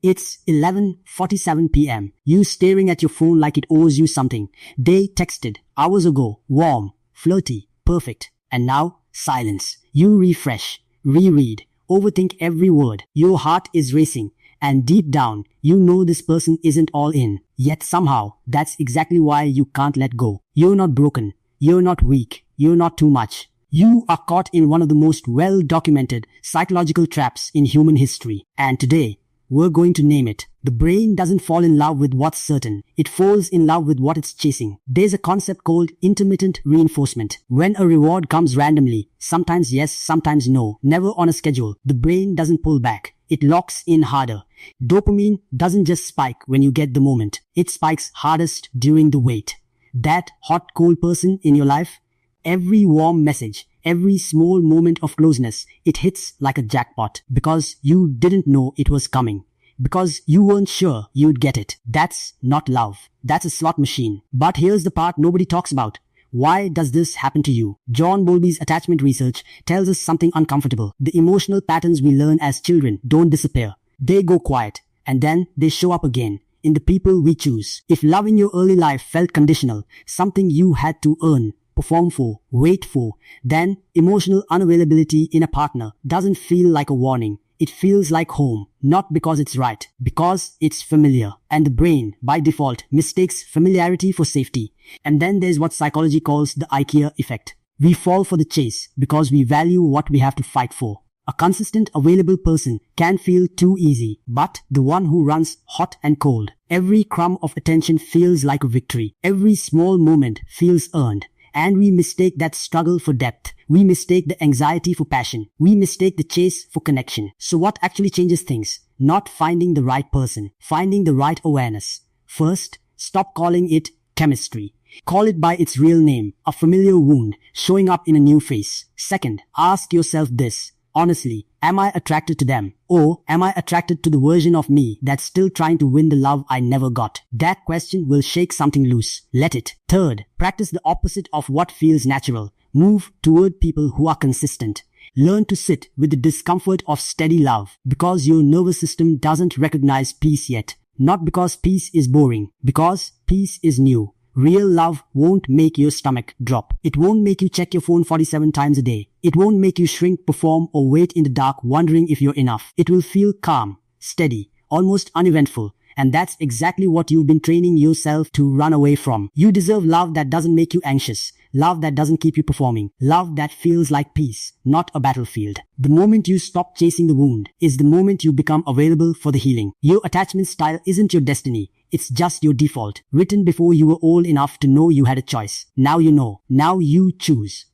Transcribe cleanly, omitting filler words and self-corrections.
It's 11:47 p.m. You staring at your phone like it owes you something. They texted hours ago. Warm, flirty, perfect. And now, silence. You refresh, reread, overthink every word. Your heart is racing. And deep down, you know this person isn't all in. Yet somehow, that's exactly why you can't let go. You're not broken. You're not weak. You're not too much. You are caught in one of the most well-documented psychological traps in human history. And today, we're going to name it. The brain doesn't fall in love with what's certain. It falls in love with what it's chasing. There's a concept called intermittent reinforcement. When a reward comes randomly, sometimes yes, sometimes no, never on a schedule, the brain doesn't pull back. It locks in harder. Dopamine doesn't just spike when you get the moment. It spikes hardest during the wait. That hot, cold person in your life, every warm message, every small moment of closeness, it hits like a jackpot because you didn't know it was coming. Because you weren't sure you'd get it. That's not love. That's a slot machine. But here's the part nobody talks about. Why does this happen to you? John Bowlby's attachment research tells us something uncomfortable. The emotional patterns we learn as children don't disappear. They go quiet, and then they show up again in the people we choose. If love in your early life felt conditional, something you had to earn, perform for, wait for, then emotional unavailability in a partner doesn't feel like a warning. It feels like home, not because it's right, because it's familiar. And the brain, by default, mistakes familiarity for safety. And then there's what psychology calls the IKEA Effect. We fall for the chase because we value what we have to fight for. A consistent, available person can feel too easy, but the one who runs hot and cold. Every crumb of attention feels like a victory. Every small moment feels earned. And we mistake that struggle for depth. We mistake the anxiety for passion. We mistake the chase for connection. So what actually changes things? Not finding the right person. Finding the right awareness. First, stop calling it chemistry. Call it by its real name, a familiar wound showing up in a new face. Second, ask yourself this. Honestly, am I attracted to them? Or am I attracted to the version of me that's still trying to win the love I never got? That question will shake something loose. Let it. Third, practice the opposite of what feels natural. Move toward people who are consistent. Learn to sit with the discomfort of steady love because your nervous system doesn't recognize peace yet. Not because peace is boring, because peace is new. Real love won't make your stomach drop. It won't make you check your phone 47 times a day. It won't make you shrink, perform, or wait in the dark wondering if you're enough. It will feel calm, steady, almost uneventful. And that's exactly what you've been training yourself to run away from. You deserve love that doesn't make you anxious. Love that doesn't keep you performing. Love that feels like peace, not a battlefield. The moment you stop chasing the wound is the moment you become available for the healing. Your attachment style isn't your destiny. It's just your default, written before you were old enough to know you had a choice. Now you know. Now you choose.